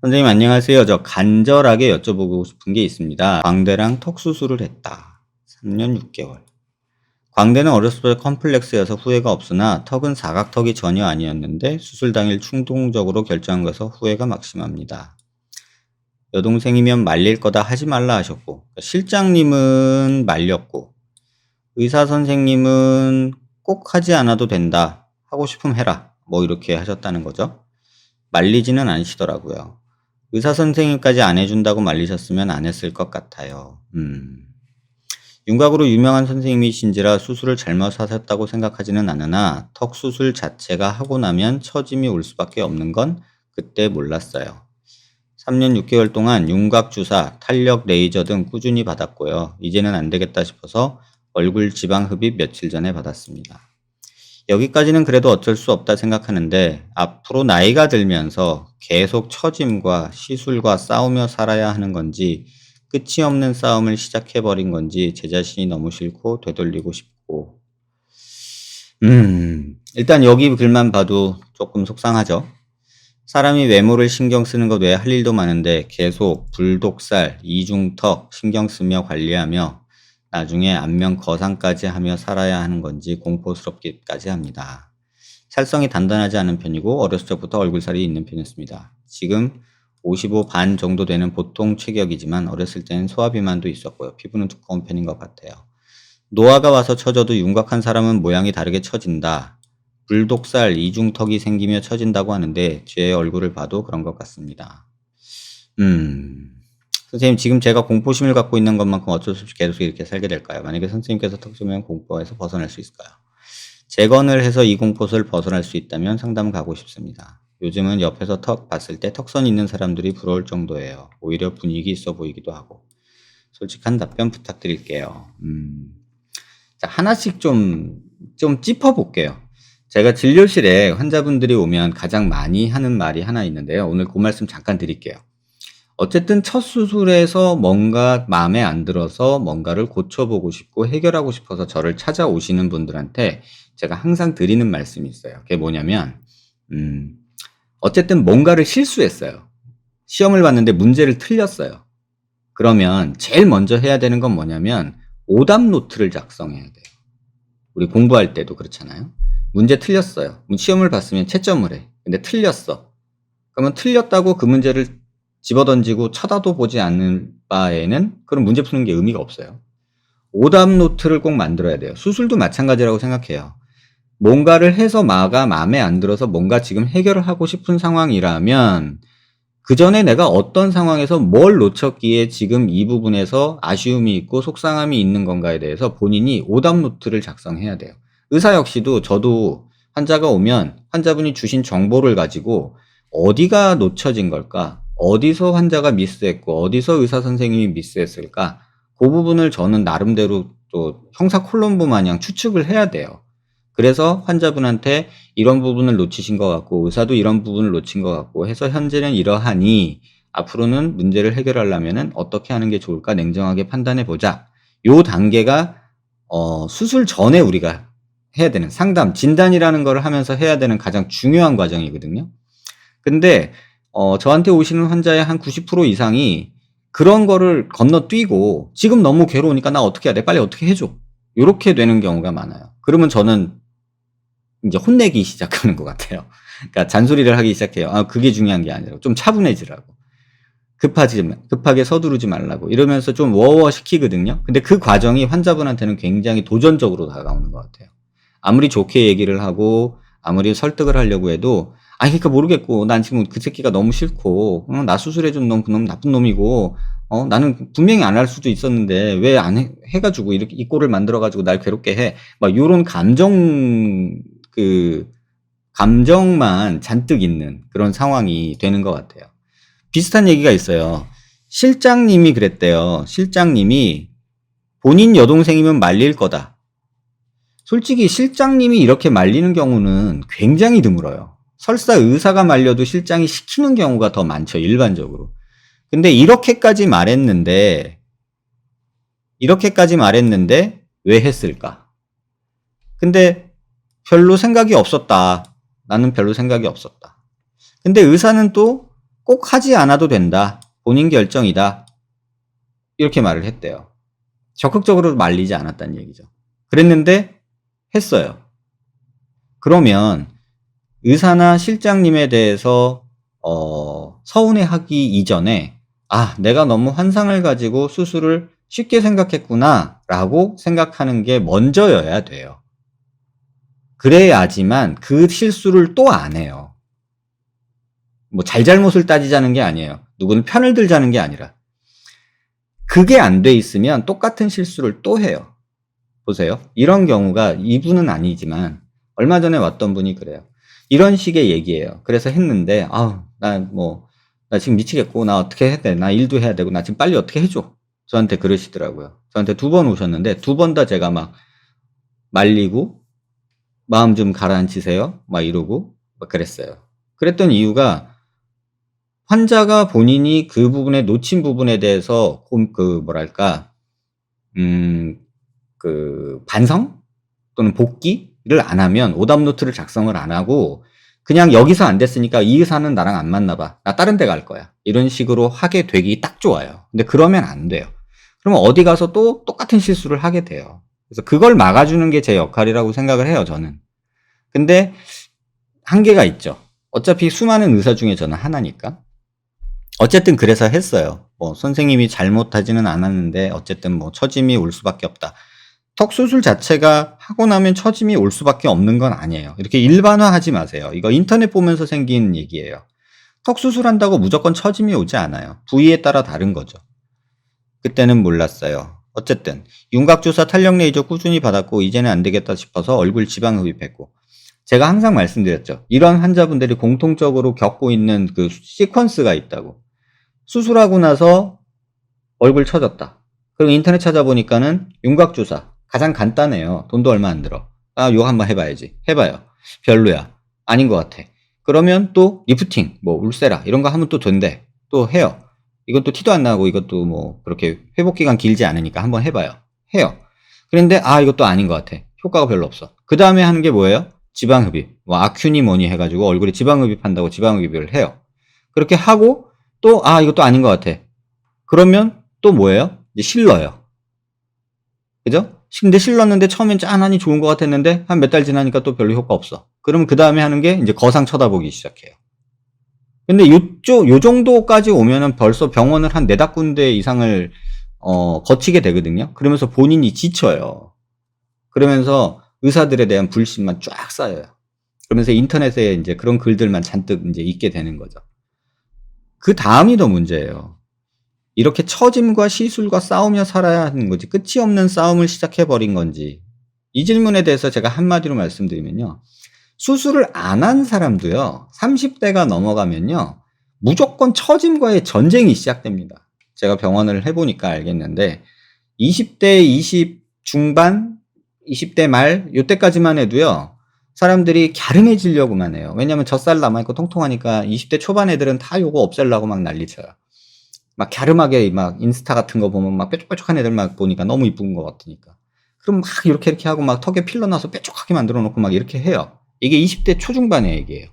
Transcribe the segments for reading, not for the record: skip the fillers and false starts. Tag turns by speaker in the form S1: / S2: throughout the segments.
S1: 선생님 안녕하세요. 저 간절하게 여쭤보고 싶은 게 있습니다. 광대랑 턱 수술을 했다. 3년 6개월. 광대는 어렸을 때 컴플렉스여서 후회가 없으나 턱은 사각턱이 전혀 아니었는데 수술 당일 충동적으로 결정한 것서 후회가 막심합니다. 여동생이면 말릴 거다 하지 말라 하셨고, 실장님은 말렸고, 의사 선생님은 꼭 하지 않아도 된다. 하고 싶으면 해라. 뭐 이렇게 하셨다는 거죠. 말리지는 않으시더라고요. 의사 선생님까지 안 해준다고 말리셨으면 안 했을 것 같아요. 윤곽으로 유명한 선생님이신지라 수술을 잘못 하셨다고 생각하지는 않으나 턱 수술 자체가 하고 나면 처짐이 올 수밖에 없는 건 그때 몰랐어요. 3년 6개월 동안 윤곽 주사, 탄력 레이저 등 꾸준히 받았고요. 이제는 안 되겠다 싶어서 얼굴 지방 흡입 며칠 전에 받았습니다. 여기까지는 그래도 어쩔 수 없다 생각하는데 앞으로 나이가 들면서 계속 처짐과 시술과 싸우며 살아야 하는 건지 끝이 없는 싸움을 시작해버린 건지 제 자신이 너무 싫고 되돌리고 싶고 일단 여기 글만 봐도 조금 속상하죠. 사람이 외모를 신경 쓰는 것 외에 할 일도 많은데 계속 불독살, 이중턱 신경 쓰며 관리하며 나중에 안면 거상까지 하며 살아야 하는 건지 공포스럽기까지 합니다. 살성이 단단하지 않은 편이고 어렸을 적부터 얼굴살이 있는 편이었습니다. 지금 55 반 정도 되는 보통 체격이지만 어렸을 때는 소화비만도 있었고요. 피부는 두꺼운 편인 것 같아요. 노화가 와서 처져도 윤곽한 사람은 모양이 다르게 처진다. 불독살, 이중턱이 생기며 처진다고 하는데 제 얼굴을 봐도 그런 것 같습니다. 선생님 지금 제가 공포심을 갖고 있는 것만큼 어쩔 수 없이 계속 이렇게 살게 될까요? 만약에 선생님께서 턱 쏘면 공포에서 벗어날 수 있을까요? 재건을 해서 이 공포를 벗어날 수 있다면 상담 가고 싶습니다. 요즘은 옆에서 턱 봤을 때 턱선 있는 사람들이 부러울 정도예요. 오히려 분위기 있어 보이기도 하고. 솔직한 답변 부탁드릴게요. 자, 하나씩 좀 짚어볼게요. 제가 진료실에 환자분들이 오면 가장 많이 하는 말이 하나 있는데요. 오늘 그 말씀 잠깐 드릴게요. 어쨌든 첫 수술에서 뭔가 마음에 안 들어서 뭔가를 고쳐보고 싶고 해결하고 싶어서 저를 찾아오시는 분들한테 제가 항상 드리는 말씀이 있어요. 그게 뭐냐면 어쨌든 뭔가를 실수했어요. 시험을 봤는데 문제를 틀렸어요. 그러면 제일 먼저 해야 되는 건 뭐냐면 오답 노트를 작성해야 돼요. 우리 공부할 때도 그렇잖아요. 문제 틀렸어요. 시험을 봤으면 채점을 해. 근데 틀렸어. 그러면 틀렸다고 그 문제를 집어던지고 쳐다도 보지 않는 바에는 그런 문제 푸는 게 의미가 없어요. 오답 노트를 꼭 만들어야 돼요. 수술도 마찬가지라고 생각해요. 뭔가를 해서 마음에 안 들어서 뭔가 지금 해결을 하고 싶은 상황이라면 그 전에 내가 어떤 상황에서 뭘 놓쳤기에 지금 이 부분에서 아쉬움이 있고 속상함이 있는 건가에 대해서 본인이 오답 노트를 작성해야 돼요. 의사 역시도 저도 환자가 오면 환자분이 주신 정보를 가지고 어디가 놓쳐진 걸까? 어디서 환자가 미스했고 어디서 의사 선생님이 미스했을까? 그 부분을 저는 나름대로 또 형사 콜럼보 마냥 추측을 해야 돼요. 그래서 환자분한테 이런 부분을 놓치신 것 같고 의사도 이런 부분을 놓친 것 같고 해서 현재는 이러하니 앞으로는 문제를 해결하려면 어떻게 하는 게 좋을까 냉정하게 판단해 보자. 요 단계가 수술 전에 우리가 해야 되는 상담, 진단이라는 걸 하면서 해야 되는 가장 중요한 과정이거든요. 근데 저한테 오시는 환자의 한 90% 이상이 그런 거를 건너뛰고 지금 너무 괴로우니까 나 어떻게 해야 돼? 빨리 어떻게 해줘. 이렇게 되는 경우가 많아요. 그러면 저는 이제 혼내기 시작하는 것 같아요. 그러니까 잔소리를 하기 시작해요. 아, 그게 중요한 게 아니라 좀 차분해지라고. 급하게 서두르지 말라고. 이러면서 좀 워워 시키거든요. 근데 그 과정이 환자분한테는 굉장히 도전적으로 다가오는 것 같아요. 아무리 좋게 얘기를 하고 아무리 설득을 하려고 해도 그러니까 모르겠고 난 지금 그 새끼가 너무 싫고 나 수술해준 놈 그 놈 나쁜 놈이고 나는 분명히 안 할 수도 있었는데 왜 안 해가지고 이렇게 이 꼴을 만들어가지고 날 괴롭게 해. 막 요런 감정만 잔뜩 있는 그런 상황이 되는 것 같아요. 비슷한 얘기가 있어요. 실장님이 그랬대요. 실장님이 본인 여동생이면 말릴 거다. 솔직히 실장님이 이렇게 말리는 경우는 굉장히 드물어요. 설사 의사가 말려도 실장이 시키는 경우가 더 많죠, 일반적으로. 근데 이렇게까지 말했는데 왜 했을까? 근데 별로 생각이 없었다. 나는 별로 생각이 없었다. 근데 의사는 또 꼭 하지 않아도 된다. 본인 결정이다. 이렇게 말을 했대요. 적극적으로 말리지 않았다는 얘기죠. 그랬는데 했어요. 그러면 의사나 실장님에 대해서 서운해하기 이전에 내가 너무 환상을 가지고 수술을 쉽게 생각했구나 라고 생각하는 게 먼저여야 돼요. 그래야지만 그 실수를 또 안 해요. 뭐 잘잘못을 따지자는 게 아니에요. 누구는 편을 들자는 게 아니라. 그게 안 돼 있으면 똑같은 실수를 또 해요. 보세요. 이런 경우가 이분은 아니지만 얼마 전에 왔던 분이 그래요. 이런 식의 얘기예요. 그래서 했는데 나 지금 미치겠고 나 어떻게 해야 돼? 나 일도 해야 되고 나 지금 빨리 어떻게 해줘? 저한테 그러시더라고요. 저한테 2번 오셨는데 2번 다 제가 막 말리고 마음 좀 가라앉히세요 막 이러고 막 그랬어요. 그랬던 이유가 환자가 본인이 그 부분에 놓친 부분에 대해서 반성 또는 복귀를 안 하면 오답 노트를 작성을 안 하고 그냥 여기서 안 됐으니까 이 의사는 나랑 안 맞나 봐. 나 다른 데 갈 거야. 이런 식으로 하게 되기 딱 좋아요. 근데 그러면 안 돼요. 그러면 어디 가서 또 똑같은 실수를 하게 돼요. 그래서 그걸 막아주는 게 제 역할이라고 생각을 해요, 저는. 근데 한계가 있죠. 어차피 수많은 의사 중에 저는 하나니까. 어쨌든 그래서 했어요. 선생님이 잘못하지는 않았는데 어쨌든 처짐이 올 수밖에 없다. 턱 수술 자체가 하고 나면 처짐이 올 수밖에 없는 건 아니에요. 이렇게 일반화하지 마세요. 이거 인터넷 보면서 생긴 얘기예요. 턱 수술한다고 무조건 처짐이 오지 않아요. 부위에 따라 다른 거죠. 그때는 몰랐어요. 어쨌든 윤곽주사 탄력 레이저 꾸준히 받았고 이제는 안 되겠다 싶어서 얼굴 지방 흡입했고, 제가 항상 말씀드렸죠. 이런 환자분들이 공통적으로 겪고 있는 그 시퀀스가 있다고. 수술하고 나서 얼굴 처졌다. 그리고 인터넷 찾아보니까는 윤곽주사 가장 간단해요. 돈도 얼마 안 들어. 요 한번 해봐야지. 해봐요. 별로야. 아닌 것 같아. 그러면 또 리프팅, 울세라 이런 거 하면 또 된대. 또 해요. 이것도 티도 안 나고 이것도 그렇게 회복 기간 길지 않으니까 한번 해봐요. 해요. 그런데 이것도 아닌 것 같아. 효과가 별로 없어. 그 다음에 하는 게 뭐예요? 지방흡입. 아큐니 뭐니 해가지고 얼굴에 지방흡입한다고 지방흡입을 해요. 그렇게 하고 또 이것도 아닌 것 같아. 그러면 또 뭐예요? 이제 실러요. 그죠? 근데 실렀는데 처음엔 짠하니 좋은 것 같았는데 한 몇 달 지나니까 또 별로 효과 없어. 그러면 그 다음에 하는 게 이제 거상 쳐다보기 시작해요. 근데 요 정도까지 오면은 벌써 병원을 한 4-5군데 이상을 거치게 되거든요. 그러면서 본인이 지쳐요. 그러면서 의사들에 대한 불신만 쫙 쌓여요. 그러면서 인터넷에 이제 그런 글들만 잔뜩 이제 있게 되는 거죠. 그 다음이 더 문제예요. 이렇게 처짐과 시술과 싸우며 살아야 하는 거지 끝이 없는 싸움을 시작해버린 건지. 이 질문에 대해서 제가 한마디로 말씀드리면요. 수술을 안 한 사람도요. 30대가 넘어가면요. 무조건 처짐과의 전쟁이 시작됩니다. 제가 병원을 해보니까 알겠는데 20대, 20 중반, 20대 말 요때까지만 해도요. 사람들이 갸름해지려고만 해요. 왜냐면 젖살 남아있고 통통하니까 20대 초반 애들은 다 요거 없애려고 막 난리쳐요. 막 갸름하게 막 인스타 같은 거 보면 막 뾰족뾰족한 애들 막 보니까 너무 이쁜 것 같으니까. 그럼 막 이렇게 하고 막 턱에 필러 놔서 뾰족하게 만들어 놓고 막 이렇게 해요. 이게 20대 초중반의 얘기예요.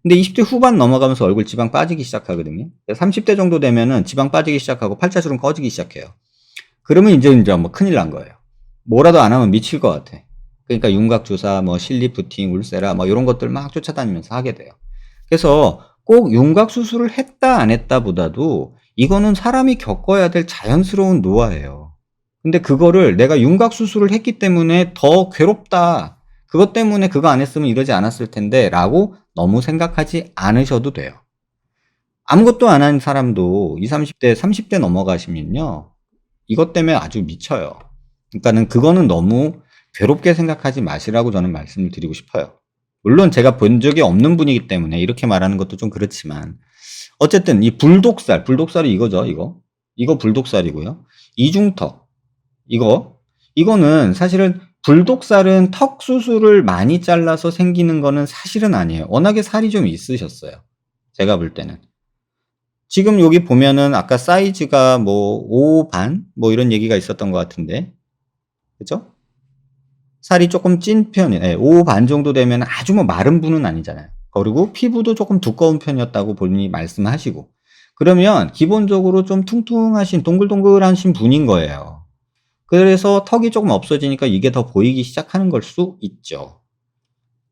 S1: 근데 20대 후반 넘어가면서 얼굴 지방 빠지기 시작하거든요. 30대 정도 되면은 지방 빠지기 시작하고 팔자주름 꺼지기 시작해요. 그러면 이제 큰일 난 거예요. 뭐라도 안 하면 미칠 것 같아. 그러니까 윤곽주사, 실리프팅, 울세라 이런 것들 막 쫓아다니면서 하게 돼요. 그래서 꼭 윤곽 수술을 했다 안 했다 보다도 이거는 사람이 겪어야 될 자연스러운 노화예요. 근데 그거를 내가 윤곽 수술을 했기 때문에 더 괴롭다. 그것 때문에 그거 안 했으면 이러지 않았을 텐데 라고 너무 생각하지 않으셔도 돼요. 아무것도 안 한 사람도 20, 30대, 30대 넘어가시면요. 이것 때문에 아주 미쳐요. 그러니까는 그거는 너무 괴롭게 생각하지 마시라고 저는 말씀을 드리고 싶어요. 물론 제가 본 적이 없는 분이기 때문에 이렇게 말하는 것도 좀 그렇지만 어쨌든 이 불독살이 이거죠. 이거 불독살이고요. 이중턱 이거는 사실은 불독살은 턱 수술을 많이 잘라서 생기는 거는 사실은 아니에요. 워낙에 살이 좀 있으셨어요. 제가 볼 때는. 지금 여기 보면은 아까 사이즈가 5 반 이런 얘기가 있었던 것 같은데. 그죠? 살이 조금 찐 편이에요. 5 반 정도 되면 아주 마른 분은 아니잖아요. 그리고 피부도 조금 두꺼운 편이었다고 본인이 말씀하시고, 그러면 기본적으로 좀 퉁퉁하신 동글동글하신 분인 거예요. 그래서 턱이 조금 없어지니까 이게 더 보이기 시작하는 걸 수 있죠.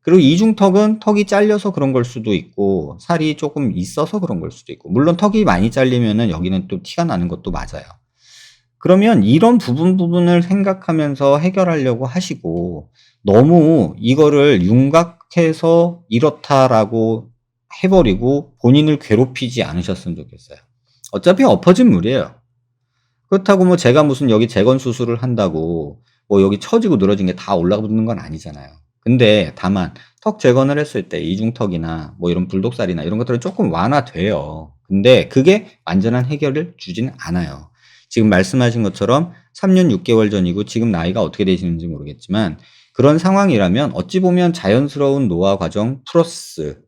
S1: 그리고 이중턱은 턱이 잘려서 그런 걸 수도 있고 살이 조금 있어서 그런 걸 수도 있고, 물론 턱이 많이 잘리면은 여기는 또 티가 나는 것도 맞아요. 그러면 이런 부분을 생각하면서 해결하려고 하시고, 너무 이거를 윤곽해서 이렇다라고 해 버리고 본인을 괴롭히지 않으셨으면 좋겠어요. 어차피 엎어진 물이에요. 그렇다고 뭐 제가 무슨 여기 재건 수술을 한다고 뭐 여기 처지고 늘어진 게 다 올라붙는 건 아니잖아요. 근데 다만 턱 재건을 했을 때 이중턱이나 뭐 이런 불독살이나 이런 것들은 조금 완화돼요. 근데 그게 완전한 해결을 주지는 않아요. 지금 말씀하신 것처럼 3 년 6 개월 전이고 지금 나이가 어떻게 되시는지 모르겠지만, 그런 상황이라면 어찌 보면 자연스러운 노화 과정 플러스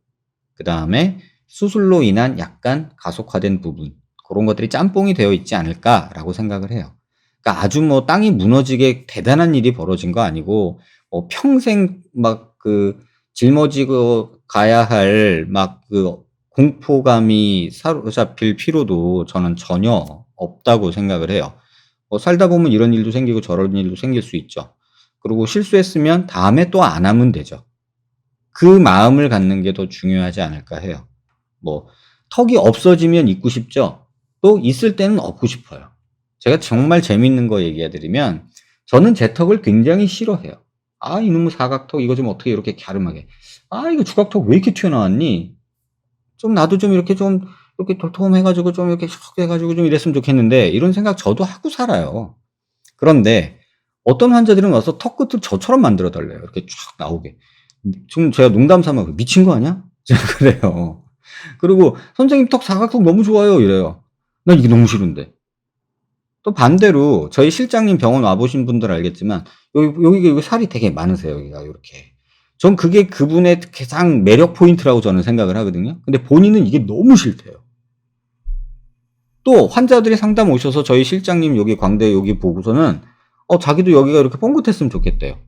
S1: 그다음에 수술로 인한 약간 가속화된 부분, 고런 것들이 짬뽕이 되어 있지 않을까라고 생각을 해요. 그러니까 아주 뭐 땅이 무너지게 대단한 일이 벌어진 거 아니고 평생 막 그 짊어지고 가야 할 막 그 공포감이 사로잡힐 필요도 저는 전혀 없다고 생각을 해요. 살다 보면 이런 일도 생기고 저런 일도 생길 수 있죠. 그리고 실수했으면 다음에 또 안 하면 되죠. 그 마음을 갖는 게 더 중요하지 않을까 해요. 뭐 턱이 없어지면 있고 싶죠. 또 있을 때는 없고 싶어요. 제가 정말 재밌는 거 얘기해 드리면, 저는 제 턱을 굉장히 싫어해요. '아 이놈의 사각턱 이거 좀 어떻게 이렇게 갸름하게. 아 이거 주걱턱 왜 이렇게 튀어나왔니? 좀 나도 좀 이렇게 좀 이렇게 돌톰해 가지고 좀 이렇게 슉 해 가지고 좀 이랬으면 좋겠는데.' 이런 생각 저도 하고 살아요. 그런데 어떤 환자들은 와서 턱 끝을 저처럼 만들어 달래요, 이렇게 쫙 나오게. 지금 제가 농담 삼아 "미친 거 아니야?" 제가 그래요. 그리고 "선생님 턱 사각턱 너무 좋아요." 이래요. 난 이게 너무 싫은데. 또 반대로 저희 실장님 병원 와 보신 분들 알겠지만 여기 살이 되게 많으세요, 여기가 요렇게. 전 그게 그분의 가장 매력 포인트라고 저는 생각을 하거든요. 근데 본인은 이게 너무 싫대요. 또 환자들이 상담 오셔서 저희 실장님 여기 광대 여기 보고서는 자기도 여기가 이렇게 뻥긋했으면 좋겠대요.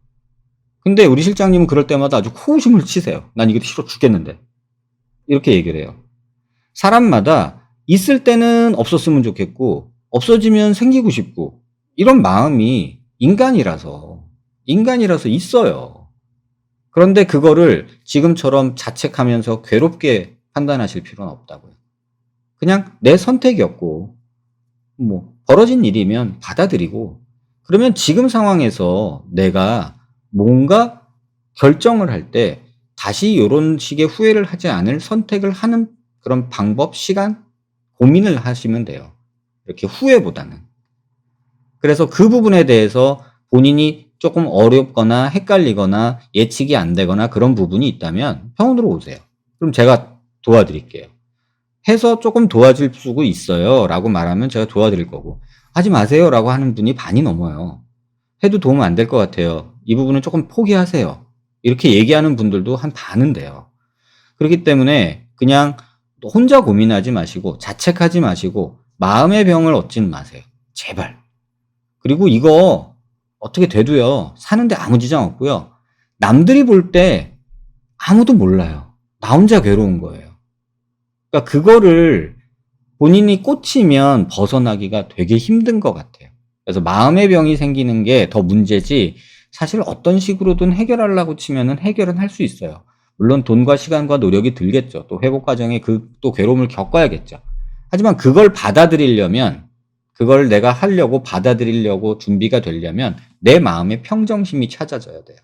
S1: 근데 우리 실장님은 그럴 때마다 아주 코웃음을 치세요. "난 이게 싫어 죽겠는데." 이렇게 얘기를 해요. 사람마다 있을 때는 없었으면 좋겠고 없어지면 생기고 싶고, 이런 마음이 인간이라서 있어요. 그런데 그거를 지금처럼 자책하면서 괴롭게 판단하실 필요는 없다고요. 그냥 내 선택이었고 뭐 벌어진 일이면 받아들이고, 그러면 지금 상황에서 내가 뭔가 결정을 할 때 다시 요런 식의 후회를 하지 않을 선택을 하는 그런 방법, 시간, 고민을 하시면 돼요, 이렇게 후회보다는. 그래서 그 부분에 대해서 본인이 조금 어렵거나 헷갈리거나 예측이 안 되거나 그런 부분이 있다면 병원으로 오세요. 그럼 제가 도와드릴게요. 해서 "조금 도와줄 수 있어요."라고 말하면 제가 도와드릴 거고, "하지 마세요."라고 하는 분이 반이 넘어요. "해도 도움 안 될 것 같아요. 이 부분은 조금 포기하세요." 이렇게 얘기하는 분들도 한 반은 돼요. 그렇기 때문에 그냥 혼자 고민하지 마시고 자책하지 마시고 마음의 병을 얻지는 마세요, 제발. 그리고 이거 어떻게 돼도요, 사는데 아무 지장 없고요. 남들이 볼 때 아무도 몰라요. 나 혼자 괴로운 거예요. 그러니까 그거를 본인이 꽂히면 벗어나기가 되게 힘든 것 같아요. 그래서 마음의 병이 생기는 게 더 문제지, 사실 어떤 식으로든 해결하려고 치면은 해결은 할 수 있어요. 물론 돈과 시간과 노력이 들겠죠. 또 회복 과정에 또 괴로움을 겪어야겠죠. 하지만 그걸 받아들이려면, 그걸 내가 하려고 받아들이려고 준비가 되려면 내 마음의 평정심이 찾아져야 돼요.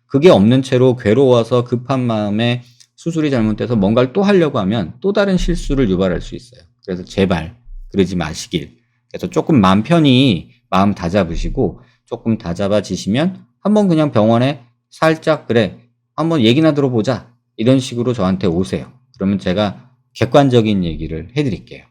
S1: 그게 없는 채로 괴로워서 급한 마음에 수술이 잘못돼서 뭔가를 또 하려고 하면 또 다른 실수를 유발할 수 있어요. 그래서 제발 그러지 마시길. 그래서 조금 마음 편히 마음 다잡으시고, 조금 다잡아지시면 한번 그냥 병원에 살짝 "그래 한번 얘기나 들어보자." 이런 식으로 저한테 오세요. 그러면 제가 객관적인 얘기를 해 드릴게요.